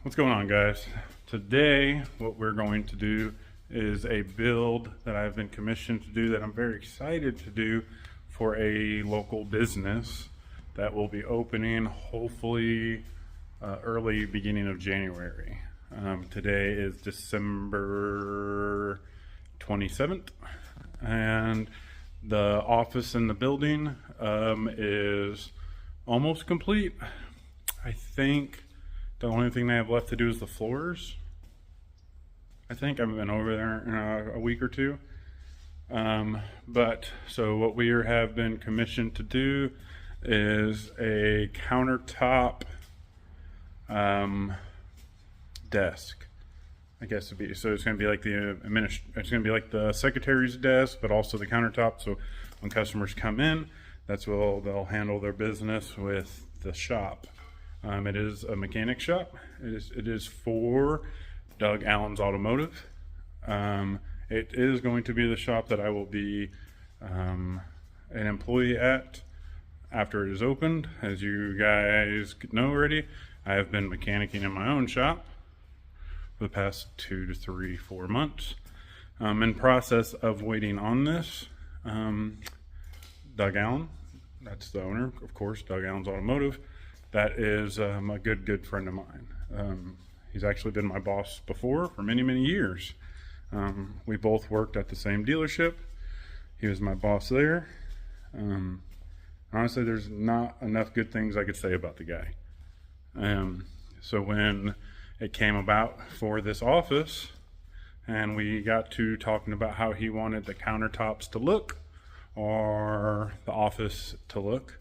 What's going on, guys? Today what we're going to do is a build that I've been commissioned to do that I'm very excited to do for a local business that will be opening hopefully early beginning of January. Today is December 27th, and the office in the building is almost complete. I think the only thing they have left to do is the floors. I think I haven't been over there in a week or two. But so what we have been commissioned to do is a countertop desk, I guess it'd be. So it's going to be like it's going to be like the secretary's desk, but also the countertop. So when customers come in, that's what they'll handle their business with the shop. It is a mechanic shop. It is for Doug Allen's Automotive. It is going to be the shop that I will be an employee at after it is opened. As you guys know already, I have been mechanicking in my own shop for the past 2 to 3, 4 months. In process of waiting on this, Doug Allen, that's the owner, of course, Doug Allen's Automotive. That is a good friend of mine. He's actually been my boss before for many years. We both worked at the same dealership. He was my boss there. Honestly, there's not enough good things I could say about the guy. So when it came about for this office, and we got to talking about how he wanted the countertops to look, or the office to look,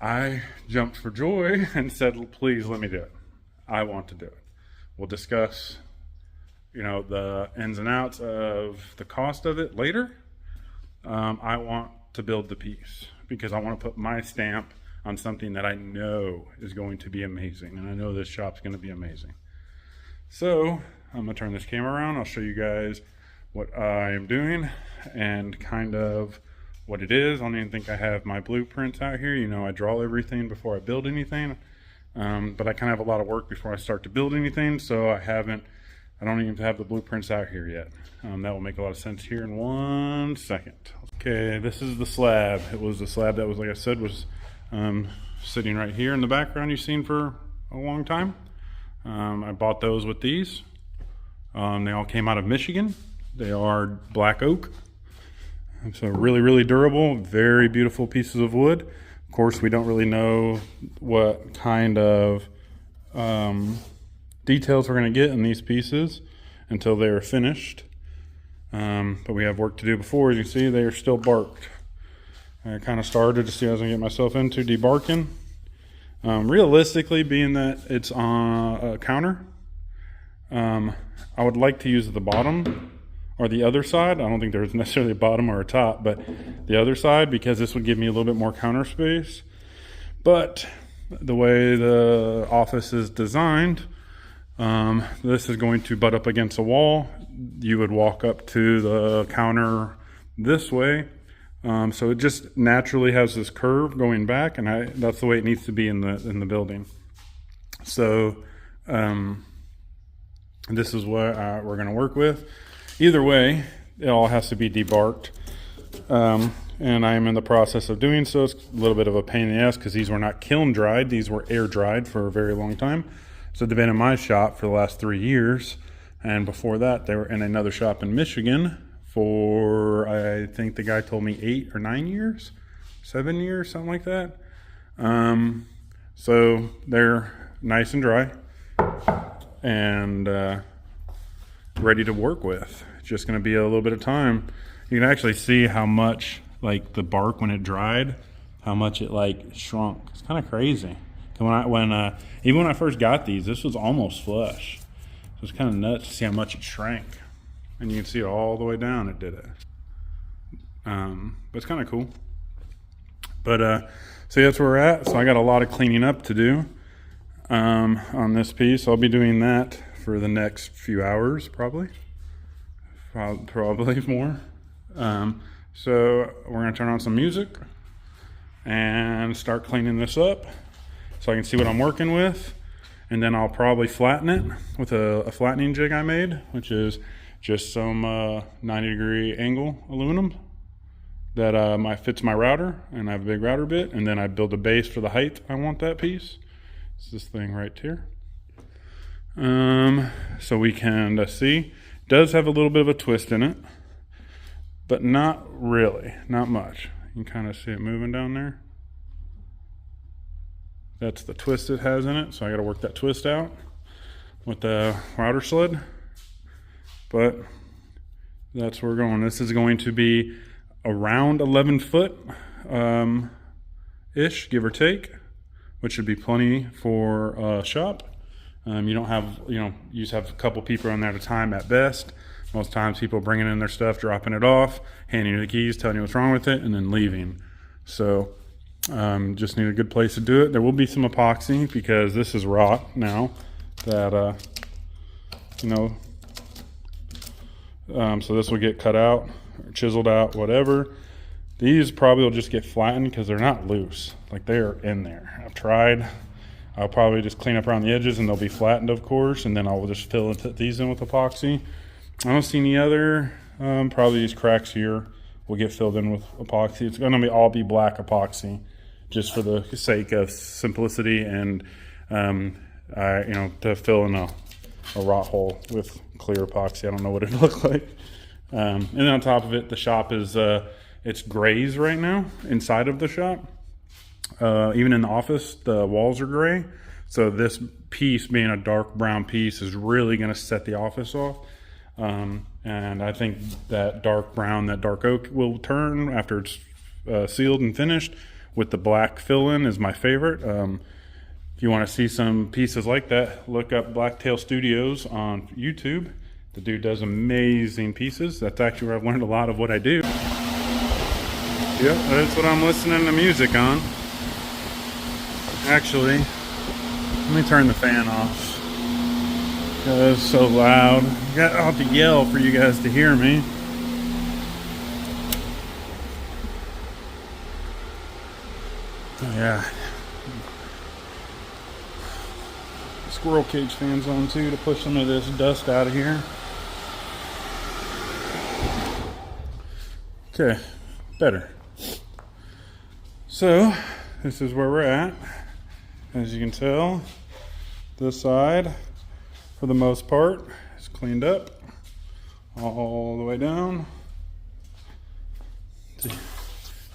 I jumped for joy and said, please let me do it. I want to do it. We'll discuss, the ins and outs of the cost of it later. I want to build the piece because I want to put my stamp on something that I know is going to be amazing. And I know this shop's going to be amazing. So I'm going to turn this camera around. I'll show you guys what I am doing and kind of what it is. I don't even think I have my blueprints out here. I draw everything before I build anything. But I kind of have a lot of work before I start to build anything. So I don't even have the blueprints out here yet. That will make a lot of sense here in 1 second. Okay, this is the slab. It was the slab that was, like I said, was sitting right here in the background you've seen for a long time. I bought those with these. They all came out of Michigan. They are black oak. So really durable, very beautiful pieces of wood. Of course, we don't really know what kind of details we're going to get in these pieces until they are finished. But we have work to do before. As you can see, they are still barked. I kind of started to see what I was going to get myself into debarking. Realistically, being that it's on a counter, I would like to use the bottom or the other side. I don't think there's necessarily a bottom or a top, but the other side, because this would give me a little bit more counter space. But the way the office is designed, this is going to butt up against a wall. You would walk up to the counter this way. So it just naturally has this curve going back, and that's the way it needs to be in the building. So this is what we're going to work with. Either way, it all has to be debarked, and I'm in the process of doing so. It's a little bit of a pain in the ass because these were not kiln dried. These were air dried for a very long time. So they've been in my shop for the last 3 years, and before that they were in another shop in Michigan for, I think the guy told me 8 or 9 years, 7 years, something like that. So they're nice and dry and ready to work with. It's just going to be a little bit of time. You can actually see how much, like, the bark when it dried, how much it like shrunk. It's kind of crazy. Even when I first got these, this was almost flush. So it's kind of nuts to see how much it shrank. And you can see it all the way down. It did it. But it's kind of cool. But so that's where we're at. So I got a lot of cleaning up to do on this piece. I'll be doing that for the next few hours, probably more. So we're going to turn on some music and start cleaning this up so I can see what I'm working with. and then I'll probably flatten it with a flattening jig I made, which is just some 90-degree angle aluminum that fits my router, and I have a big router bit, and then I build a base for the height I want that piece. It's this thing right here. So we can see, it does have a little bit of a twist in it, but not really, not much. You can kind of see it moving down there. That's the twist it has in it, so I got to work that twist out with the router sled. But that's where we're going. This is going to be around 11 foot ish, give or take, which should be plenty for a shop. You don't have, you just have a couple people on there at a time at best. Most times people bringing in their stuff, dropping it off, handing you the keys, telling you what's wrong with it, and then leaving. So just need a good place to do it. There will be some epoxy because this is wrought now that, so this will get cut out or chiseled out, whatever. These probably will just get flattened because they're not loose. Like, they are in there. I've tried. I'll probably just clean up around the edges and they'll be flattened, of course, and then I'll just fill these in with epoxy. I don't see any other, probably these cracks here will get filled in with epoxy. It's going to all be black epoxy just for the sake of simplicity and, to fill in a rot hole with clear epoxy. I don't know what it'd look like. And then on top of it, the shop is, it's grays right now inside of the shop. Even in the office, the walls are gray. So this piece being a dark brown piece is really going to set the office off. And I think that dark brown, that dark oak will turn after it's sealed and finished with the black fill-in is my favorite. If you want to see some pieces like that, look up Blacktail Studios on YouTube. The dude does amazing pieces. That's actually where I've learned a lot of what I do. Yep, that's what I'm listening to music on. Actually, let me turn the fan off. It's so loud. I'll have to yell for you guys to hear me. Oh, yeah. Squirrel cage fans on too to push some of this dust out of here. Okay, better. So, this is where we're at. As you can tell, this side, for the most part, is cleaned up all the way down.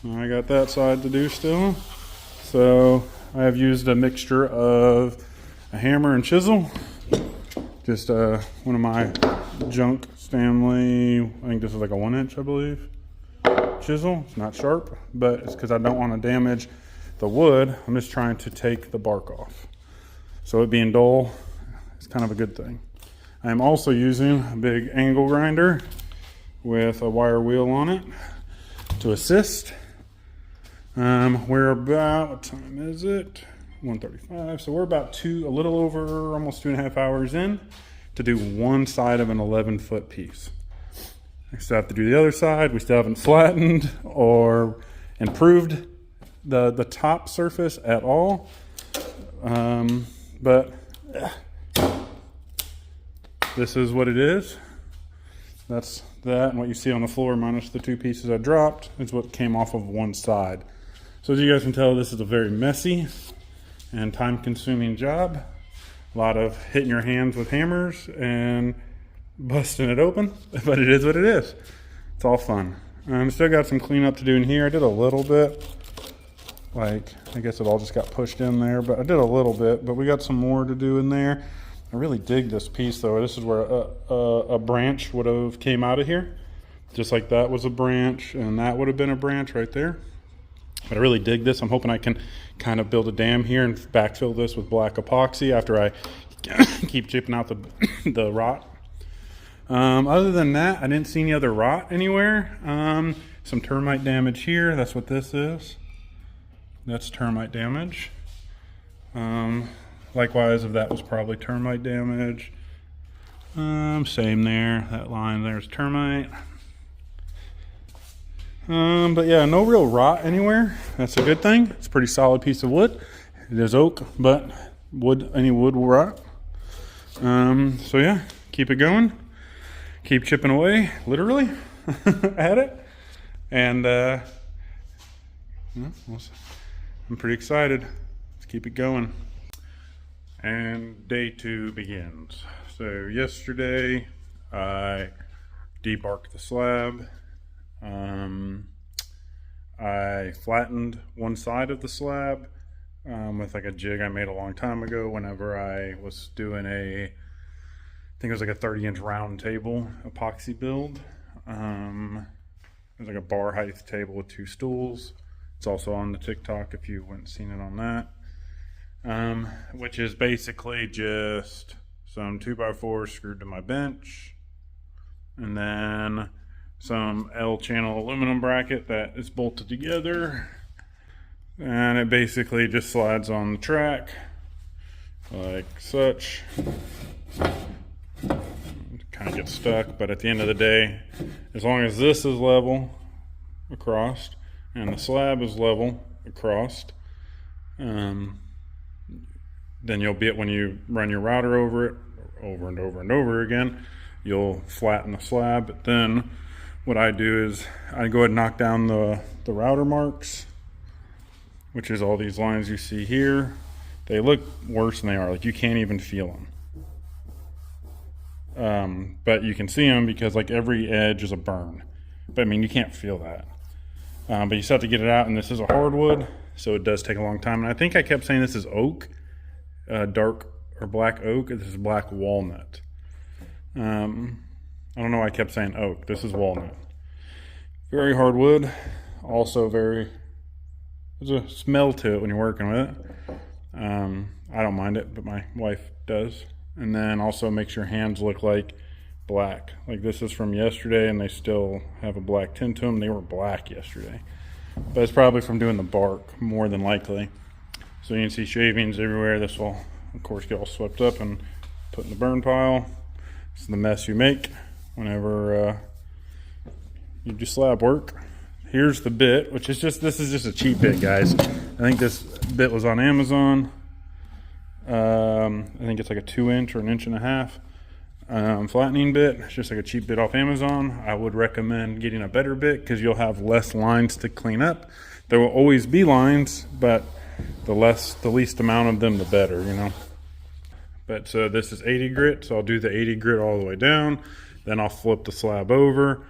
I got that side to do still. So I have used a mixture of a hammer and chisel. Just one of my junk Stanley, I think this is like a 1-inch, I believe, chisel. It's not sharp, but it's because I don't want to damage the wood. I'm just trying to take the bark off. So it being dull, it's kind of a good thing. I am also using a big angle grinder with a wire wheel on it to assist. We're about, what time is it? 1:35. So we're about a little over, almost 2.5 hours in to do one side of an 11-foot piece. I still have to do the other side. We still haven't flattened or improved the top surface at all. But this is what it is. That's that, and what you see on the floor minus the two pieces I dropped is what came off of one side. So as you guys can tell, this is a very messy and time-consuming job. A lot of hitting your hands with hammers and busting it open, but it is what it is. It's all fun. Still got some cleanup to do in here. I did a little bit. Like, I guess it all just got pushed in there, but I did a little bit, but we got some more to do in there. I really dig this piece though. This is where a branch would have came out of here. Just like that was a branch and that would have been a branch right there. But I really dig this. I'm hoping I can kind of build a dam here and backfill this with black epoxy after I keep chipping out the rot. Other than that, I didn't see any other rot anywhere. Some termite damage here. That's what this is. That's termite damage. Likewise, if that was probably termite damage. Same there. That line there's termite. But yeah, no real rot anywhere. That's a good thing. It's a pretty solid piece of wood. It is oak, but any wood will rot. So yeah, keep it going. Keep chipping away, literally, at it. And I'm pretty excited. Let's keep it going. And day 2 begins. So yesterday, I debarked the slab. I flattened one side of the slab with like a jig I made a long time ago whenever I was doing I think it was like a 30-inch round table epoxy build. It was like a bar height table with 2 stools. It's also on the TikTok if you haven't seen it on that. Which is basically just some 2x4 screwed to my bench, and then some L channel aluminum bracket that is bolted together, and it basically just slides on the track like such. Kind of gets stuck, but at the end of the day, as long as this is level across and the slab is level across, then you'll be, when you run your router over it over and over and over again, you'll flatten the slab. But then what I do is I go ahead and knock down the router marks, which is all these lines you see here. They look worse than they are. Like, you can't even feel them. But you can see them because like every edge is a burn. But I mean, you can't feel that. But you still have to get it out, and this is a hardwood, so it does take a long time. And I think I kept saying this is oak, dark or black oak. This is black walnut. I don't know why I kept saying oak. This is walnut. Very hard wood. Also there's a smell to it when you're working with it. I don't mind it, but my wife does. And then also makes your hands look like black. Like, this is from yesterday and they still have a black tint to them. They were black yesterday. But it's probably from doing the bark, more than likely. So you can see shavings everywhere. This will, of course, get all swept up and put in the burn pile. This is the mess you make whenever you do slab work. Here's the bit, which is this is just a cheap bit, guys. I think this bit was on Amazon. I think it's like a 2-inch or 1.5 inch flattening bit. It's just like a cheap bit off Amazon. I would recommend getting a better bit because you'll have less lines to clean up. There will always be lines, but the least amount of them, the better, you know. But so this is 80 grit, so I'll do the 80 grit all the way down. Then I'll flip the slab over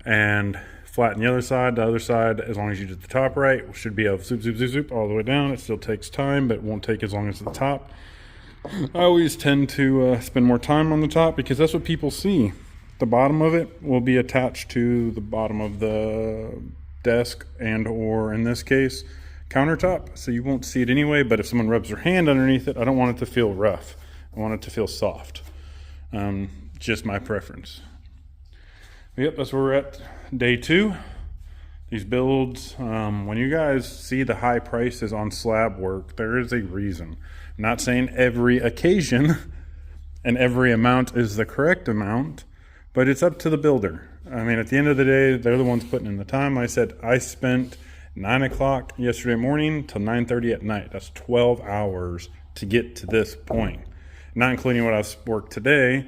and flatten the other side. The other side, as long as you did the top right, should be a zoop, zoop, zoop, zoop all the way down. It still takes time, but it won't take as long as the top. I always tend to spend more time on the top because that's what people see. The bottom of it will be attached to the bottom of the desk and, or in this case, countertop. So you won't see it anyway, but if someone rubs their hand underneath it, I don't want it to feel rough. I want it to feel soft. Just my preference. Yep, that's where we're at. Day 2. These builds, when you guys see the high prices on slab work, there is a reason. I'm not saying every occasion and every amount is the correct amount, but it's up to the builder. I mean, at the end of the day, they're the ones putting in the time. Like I said, I spent 9 o'clock yesterday morning till 9:30 at night. That's 12 hours to get to this point, not including what I worked today.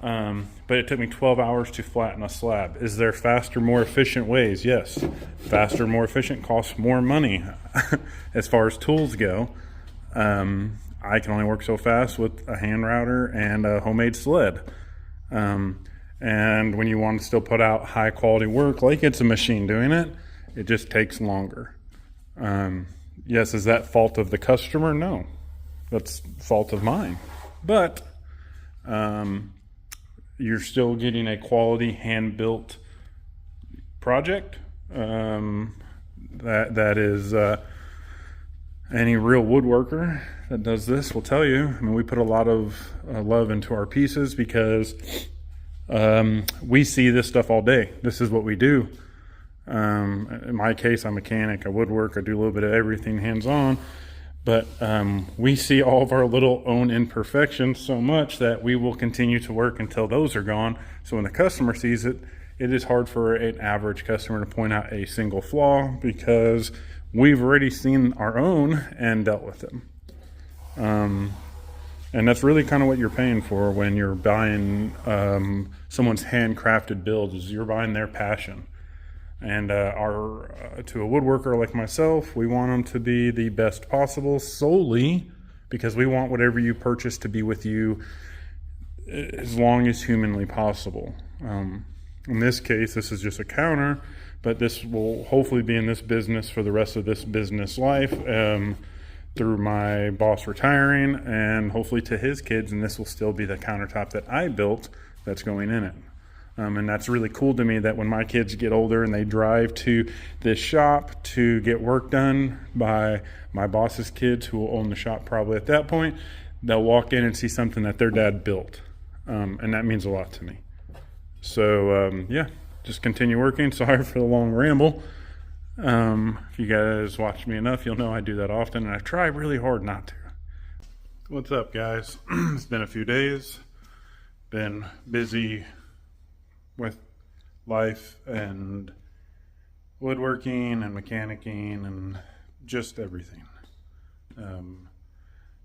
But it took me 12 hours to flatten a slab. Is there faster, more efficient ways? Yes. Faster, more efficient costs more money as far as tools go. I can only work so fast with a hand router and a homemade sled. And when you want to still put out high quality work, like it's a machine doing it, it just takes longer. Yes, is that fault of the customer? No, that's fault of mine. But you're still getting a quality hand-built project. That is any real woodworker that does this will tell you. I mean, we put a lot of love into our pieces because we see this stuff all day. This is what we do. In my case, I'm a mechanic, I woodwork, I do a little bit of everything hands-on. But we see all of our little own imperfections so much that we will continue to work until those are gone. So when the customer sees it, it is hard for an average customer to point out a single flaw because we've already seen our own and dealt with them. And that's really kind of what you're paying for when you're buying someone's handcrafted builds, is you're buying their passion. And to a woodworker like myself, we want them to be the best possible, solely because we want whatever you purchase to be with you as long as humanly possible. In this case, this is just a counter, but this will hopefully be in this business for the rest of this business life, through my boss retiring, and hopefully to his kids, and this will still be the countertop that I built that's going in it. And that's really cool to me, that when my kids get older and they drive to this shop to get work done by my boss's kids, who will own the shop probably at that point, they'll walk in and see something that their dad built. And that means a lot to me. So, yeah, just continue working. Sorry for the long ramble. If you guys watch me enough, you'll know I do that often, and I try really hard not to. What's up, guys? It's been a few days. Been busy with life and woodworking and mechanicking and just everything.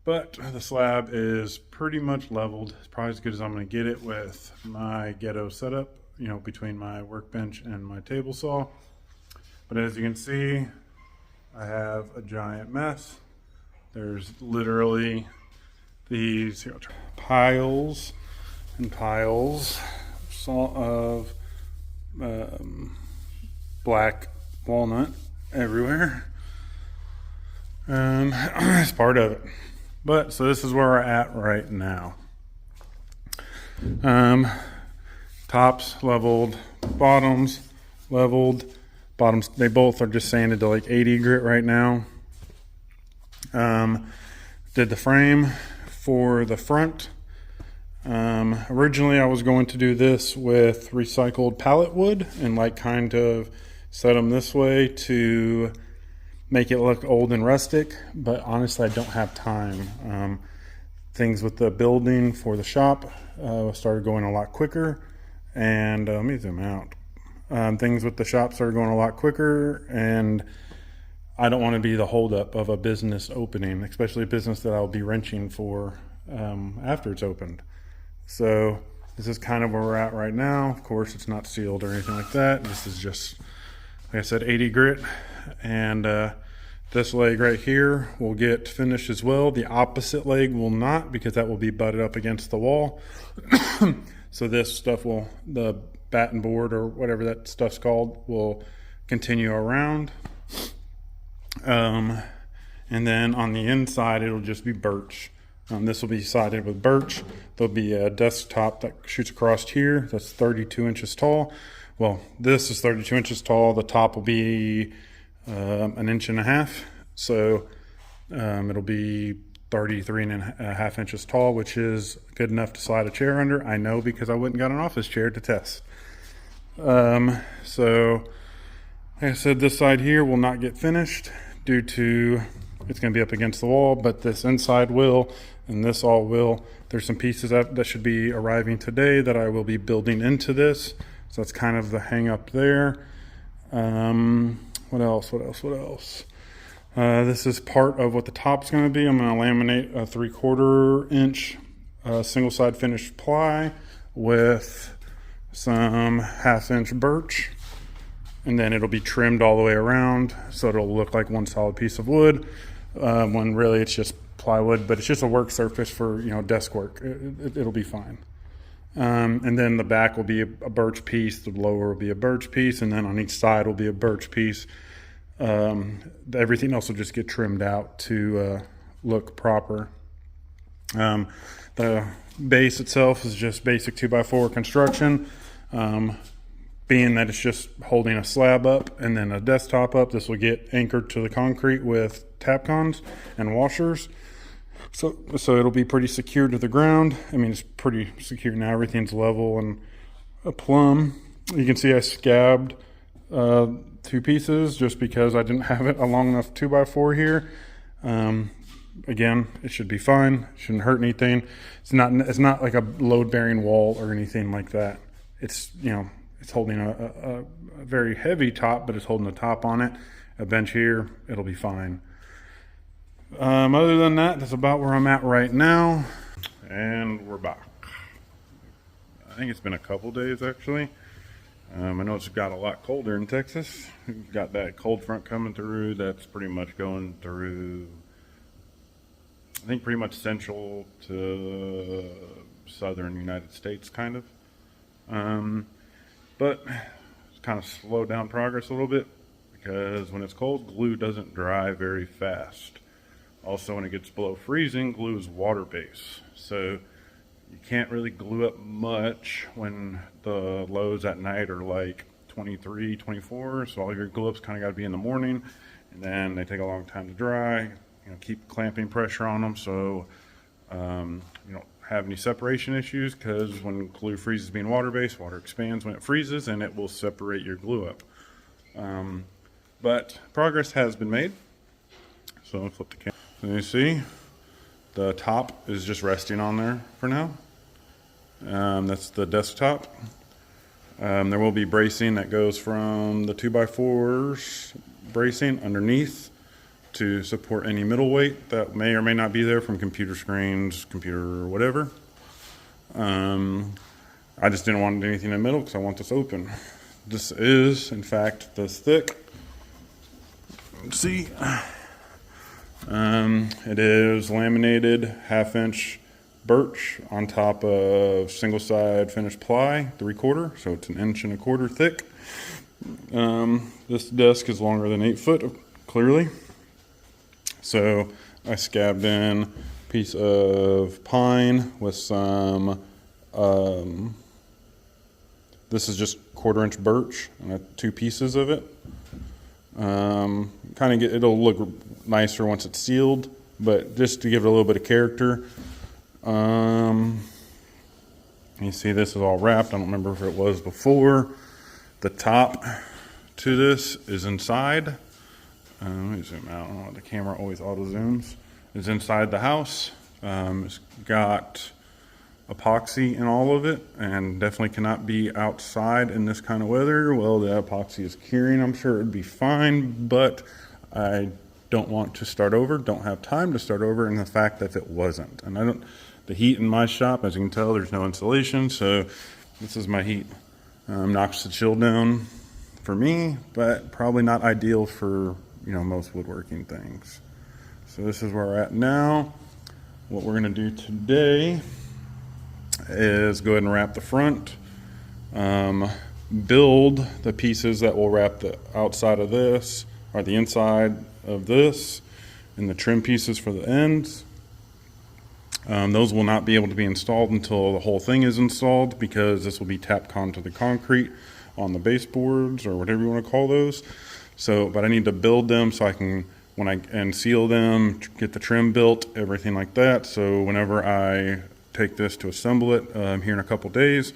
But the slab is pretty much leveled. It's probably as good as I'm going to get it with my ghetto setup, between my workbench and my table saw. But as you can see, I have a giant mess. There's literally these piles and piles of black walnut everywhere. It's part of it. But so this is where we're at right now. Tops leveled, bottoms leveled. Bottoms, they both are just sanded to like 80 grit right now. Did the frame for the front. Originally I was going to do this with recycled pallet wood and kind of set them this way to make it look old and rustic, but honestly I don't have time. Things with the building for the shop started going a lot quicker, and let me zoom out. Things with the shop started going a lot quicker, and I don't want to be the holdup of a business opening, especially a business that I'll be wrenching for after it's opened. So this is kind of where we're at right now. Of course, it's not sealed or anything like that. This is just, like I said, 80 grit, and this leg right here will get finished as well. The opposite leg will not, because that will be butted up against the wall. So this stuff will, the batten board or whatever that stuff's called, will continue around. And then on the inside, it'll just be birch. This will be sided with birch. There'll be a desktop that shoots across here. That's 32 inches tall. Well, this is 32 inches tall. The top will be an inch and a half. So it'll be 33 and a half inches tall, which is good enough to slide a chair under. I know, because I went and got an office chair to test. So like I said, this side here will not get finished due to it's going to be up against the wall, but this inside will, and this all will. There's some pieces that should be arriving today that I will be building into this. So that's kind of the hang up there. What else? This is part of what the top's going to be. I'm going to laminate a 3/4 inch single side finished ply with some 1/2 inch birch, and then it'll be trimmed all the way around so it'll look like one solid piece of wood, when really it's just plywood, but it's just a work surface for desk work. It'll be fine. And then the back will be a birch piece, the lower will be a birch piece, and then on each side will be a birch piece. Everything else will just get trimmed out to look proper. The base itself is just basic 2x4 construction. Being that it's just holding a slab up and then a desktop up, this will get anchored to the concrete with Tapcons and washers. So it'll be pretty secure to the ground. I mean, it's pretty secure now. Everything's level and a plumb. You can see I scabbed 2 pieces just because I didn't have a long enough 2x4 here. Again, it should be fine. It shouldn't hurt anything. It's not like a load-bearing wall or anything like that. It's it's holding a very heavy top, but it's holding a top on it. A bench here, it'll be fine. Other than that, that's about where I'm at right now. And we're back. I think it's been a couple days actually. I know it's got a lot colder in Texas. We've got that cold front coming through. That's pretty much going through, I think, pretty much central to southern United States, kind of. But it's kind of slowed down progress a little bit because when it's cold, glue doesn't dry very fast. Also, when it gets below freezing, glue is water-based. So you can't really glue up much when the lows at night are like 23, 24. So all your glue ups kind of got to be in the morning, and then they take a long time to dry. You know, keep clamping pressure on them so you don't have any separation issues, because when glue freezes being water-based, water expands when it freezes and it will separate your glue up. But progress has been made. So I'll flip the camera. So you see, the top is just resting on there for now. That's the desktop. There will be bracing that goes from the 2x4s bracing underneath to support any middle weight that may or may not be there from computer screens, computer, or whatever. I just didn't want anything in the middle because I want this open. This is, in fact, this thick. Let's see. It is laminated 1/2-inch birch on top of single side finished ply, 3/4, so it's 1.25 inches thick. This desk is longer than 8 foot, clearly. So I scabbed in a piece of pine with some, this is just 1/4-inch birch, and I have 2 pieces of it. It'll look nicer once it's sealed, but just to give it a little bit of character. You see this is all wrapped. I don't remember if it was before. The top to this is inside. Let me zoom out. I don't know, the camera always auto zooms. It's inside the house. It's got epoxy in all of it, and definitely cannot be outside in this kind of weather. Well, the epoxy is curing. I'm sure it'd be fine, but I don't want to start over, don't have time to start over, and the fact that it wasn't. And the heat in my shop, as you can tell, there's no insulation, so this is my heat. Knocks the chill down for me, but probably not ideal for, most woodworking things. So this is where we're at now. What we're gonna do today is go ahead and wrap the front, build the pieces that will wrap the outside of this, or the inside of this, and the trim pieces for the ends. Those will not be able to be installed until the whole thing is installed, because this will be Tapcon to the concrete on the baseboards, or whatever you want to call those. So, but I need to build them so I can, and seal them, get the trim built, everything like that. So whenever I take this to assemble it here in a couple days,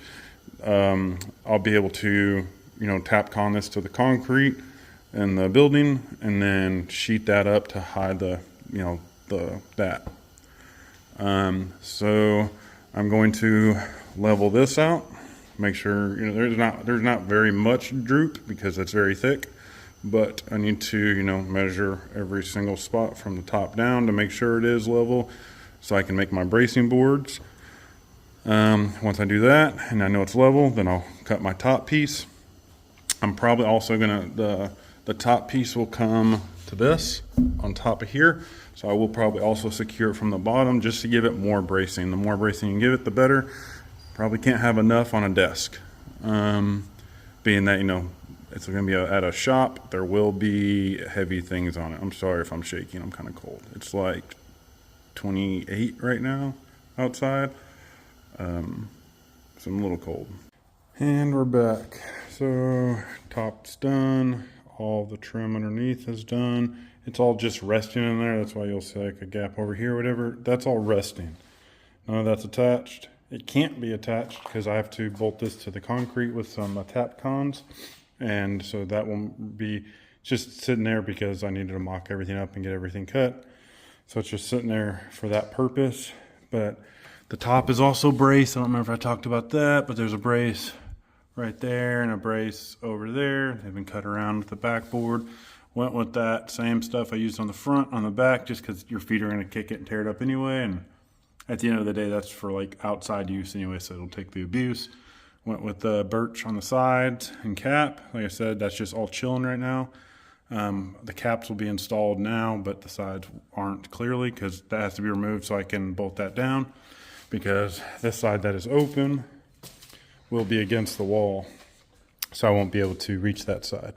I'll be able to, Tapcon this to the concrete in the building, and then sheet that up to hide that. So I'm going to level this out, make sure there's not very much droop because it's very thick, but I need to measure every single spot from the top down to make sure it is level, so I can make my bracing boards. Once I do that and I know it's level, then I'll cut my top piece. I'm probably also gonna the top piece will come to this on top of here. So I will probably also secure it from the bottom just to give it more bracing. The more bracing you give it, the better. Probably can't have enough on a desk. Being that, it's going to be at a shop, there will be heavy things on it. I'm sorry if I'm shaking, I'm kind of cold. It's like 28 right now outside. So I'm a little cold. And we're back. So top's done. All the trim underneath is done. It's all just resting in there. That's why you'll see like a gap over here, whatever. That's all resting. None of that's attached. It can't be attached because I have to bolt this to the concrete with some Tapcons. And so that will be just sitting there because I needed to mock everything up and get everything cut. So it's just sitting there for that purpose. But the top is also braced. I don't remember if I talked about that, but there's a brace right there and a brace over there. They've been cut around with the backboard. Went with that same stuff I used on the front, on the back, just because your feet are going to kick it and tear it up anyway. And at the end of the day, that's for like outside use anyway, so it'll take the abuse. Went with the birch on the sides and cap. Like I said, that's just all chilling right now. The caps will be installed now, but the sides aren't clearly because that has to be removed so I can bolt that down, because this side that is open will be against the wall, so I won't be able to reach that side.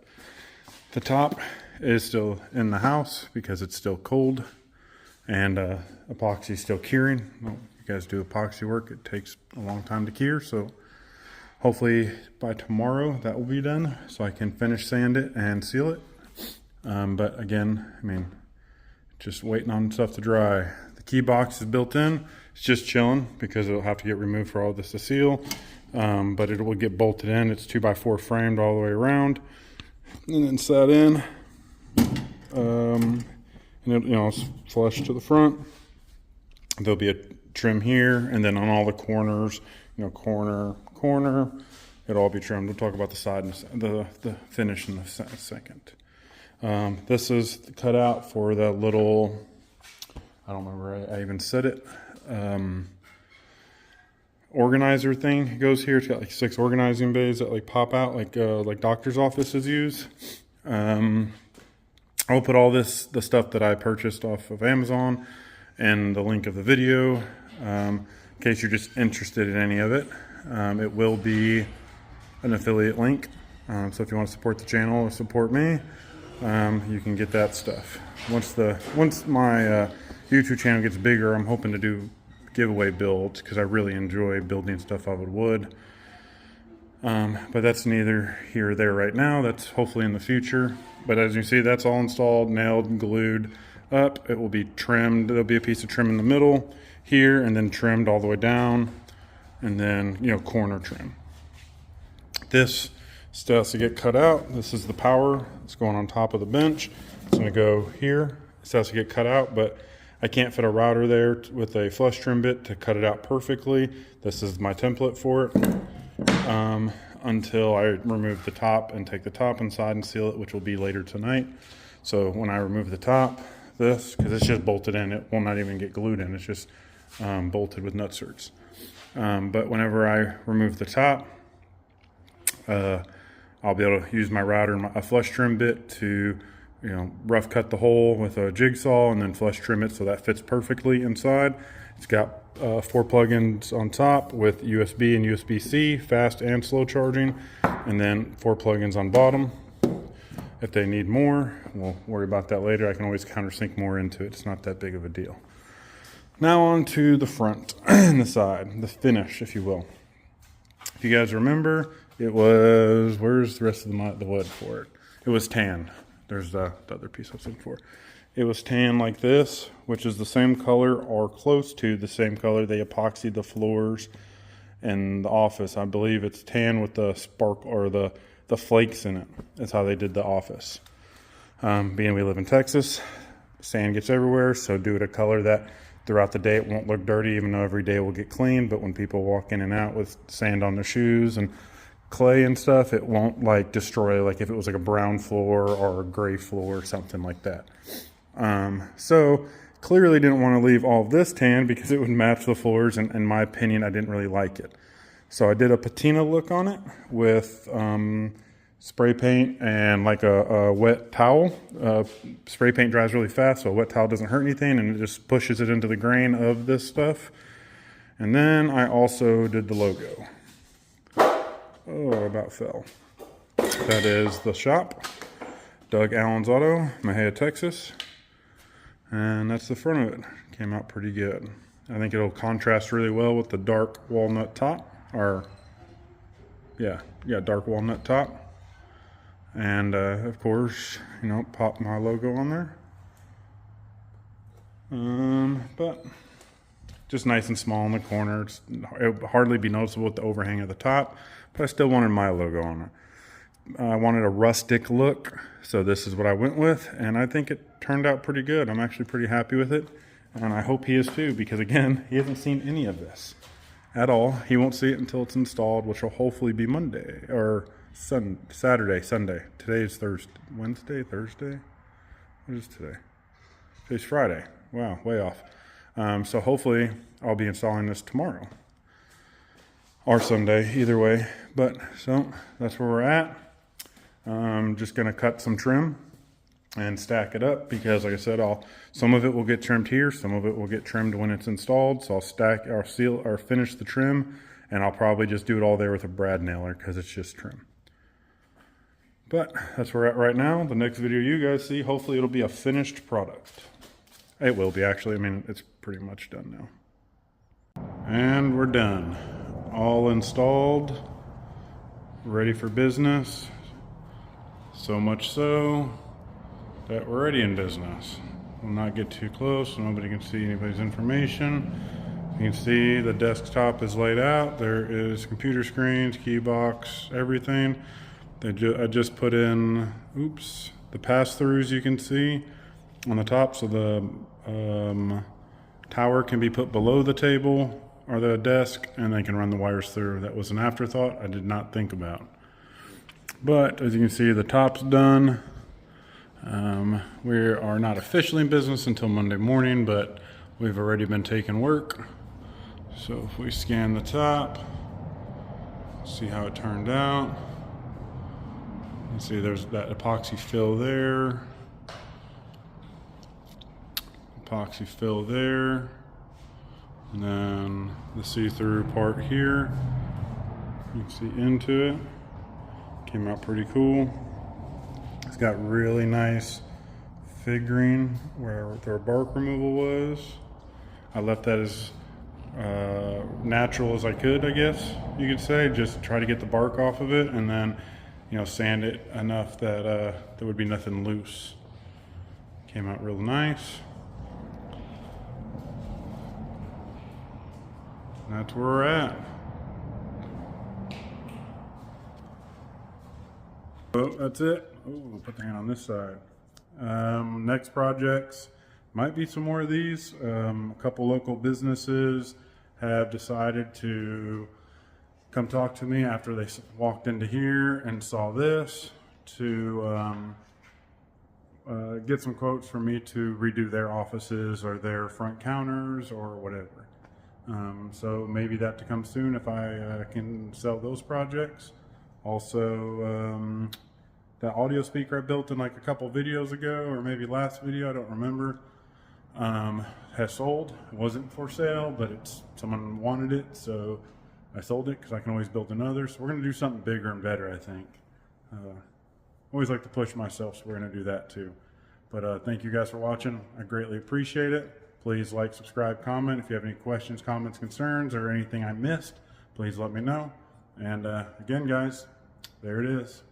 The top is still in the house because it's still cold, and epoxy is still curing. Well, you guys do epoxy work, it takes a long time to cure, so hopefully by tomorrow that will be done so I can finish sand it and seal it. But again, I mean, just waiting on stuff to dry. The key box is built in. It's just chilling because it'll have to get removed for all this to seal. But it will get bolted in. It's 2x4 framed all the way around, and then set in. And it, it's flush to the front. There'll be a trim here, and then on all the corners, corner, it'll all be trimmed. We'll talk about the side and the finish in a second. This is the cutout for that little, I don't remember, I even said it, organizer thing. It goes here. It's got like 6 organizing bays that like pop out like doctor's offices use. I'll put all the stuff that I purchased off of Amazon and the link of the video, in case you're just interested in any of it. It will be an affiliate link. So if you want to support the channel or support me, you can get that stuff. Once my YouTube channel gets bigger, I'm hoping to do giveaway builds because I really enjoy building stuff out of wood. But that's neither here or there right now. That's hopefully in the future. But as you see, that's all installed, nailed, and glued up. It will be trimmed. There'll be a piece of trim in the middle here, and then trimmed all the way down, and then corner trim. This still has to get cut out. This is the power. It's going on top of the bench. It's going to go here. It has to get cut out, but I can't fit a router there with a flush trim bit to cut it out perfectly. This is my template for it. Until I remove the top and take the top inside and seal it, which will be later tonight. So when I remove the top, because it's just bolted in, it will not even get glued in. It's just bolted with nut certs. But whenever I remove the top, I'll be able to use my router and a flush trim bit to, rough cut the hole with a jigsaw and then flush trim it so that fits perfectly inside. It's got 4 plugins on top with USB and USB-C, fast and slow charging, and then 4 plugins on bottom. If they need more, we'll worry about that later. I can always countersink more into it. It's not that big of a deal. Now on to the front and the side, the finish, if you will. If you guys remember, it was, where's the rest of the wood for it? It was tan. There's the other piece I was looking for. It was tan like this, which is the same color or close to the same color they epoxied the floors in the office. I believe it's tan with the spark or the flakes in it. That's how they did the office. Being we live in Texas, sand gets everywhere, so do it a color that throughout the day it won't look dirty, even though every day will get clean. But when people walk in and out with sand on their shoes and clay and stuff, it won't like destroy, like if it was like a brown floor or a gray floor or something like that. So clearly didn't want to leave all of this tan because it would match the floors, and in my opinion I didn't really like it. So I did a patina look on it with spray paint and like a wet towel. Spray paint dries really fast, so a wet towel doesn't hurt anything, and it just pushes it into the grain of this stuff. And then I also did the logo. Oh, I about fell. That is the shop, Doug Allen's Auto, Mahia, Texas. And that's the front of it. Came out pretty good. I think it'll contrast really well with the dark walnut top, or yeah, dark walnut top. And of course, pop my logo on there. But just nice and small in the corner. It would hardly be noticeable with the overhang at the top, but I still wanted my logo on it. I wanted a rustic look, so this is what I went with, and I think it turned out pretty good. I'm actually pretty happy with it, and I hope he is too, because again, he hasn't seen any of this at all. He won't see it until it's installed, which will hopefully be Monday, or Saturday, Sunday. Today is Thursday. What is today? Today's Friday. Wow, way off. So hopefully I'll be installing this tomorrow or Sunday, either way. But so that's where we're at. I'm just gonna cut some trim and stack it up because, like I said, some of it will get trimmed here, some of it will get trimmed when it's installed. So I'll seal or finish the trim, and I'll probably just do it all there with a brad nailer because it's just trim. But that's where we're at right now. The next video you guys see, hopefully it'll be a finished product. It will be, actually. I mean, it's pretty much done now. And we're done. All installed, ready for business. So much so that we're already in business. We'll not get too close so nobody can see anybody's information. You can see the desktop is laid out. There is computer screens, key box, everything. I just put in, the pass-throughs you can see on the top, so the tower can be put below the table or the desk, and they can run the wires through. That was an afterthought I did not think about. But as you can see, the top's done. We are not officially in business until Monday morning, but we've already been taking work. So if we scan the top, see how it turned out. You see there's that epoxy fill there. Epoxy fill there. And then the see-through part here. You can see into it. Came out pretty cool. It's got really nice figuring where the bark removal was. I left that as natural as I could, I guess you could say. Just try to get the bark off of it, and then, you know, sand it enough that there would be nothing loose. Came out real nice. And that's where we're at. Oh, that's it. Oh, put the hand on this side. Next projects might be some more of these. A couple local businesses have decided to come talk to me after they walked into here and saw this to get some quotes for me to redo their offices or their front counters or whatever. So maybe that to come soon if I can sell those projects. Also, that audio speaker I built in like a couple videos ago, or maybe last video, I don't remember, has sold. It wasn't for sale, but someone wanted it, so I sold it because I can always build another. So we're going to do something bigger and better, I think. Always like to push myself, so we're going to do that too. But thank you guys for watching. I greatly appreciate it. Please like, subscribe, comment. If you have any questions, comments, concerns, or anything I missed, please let me know. And again, guys, there it is.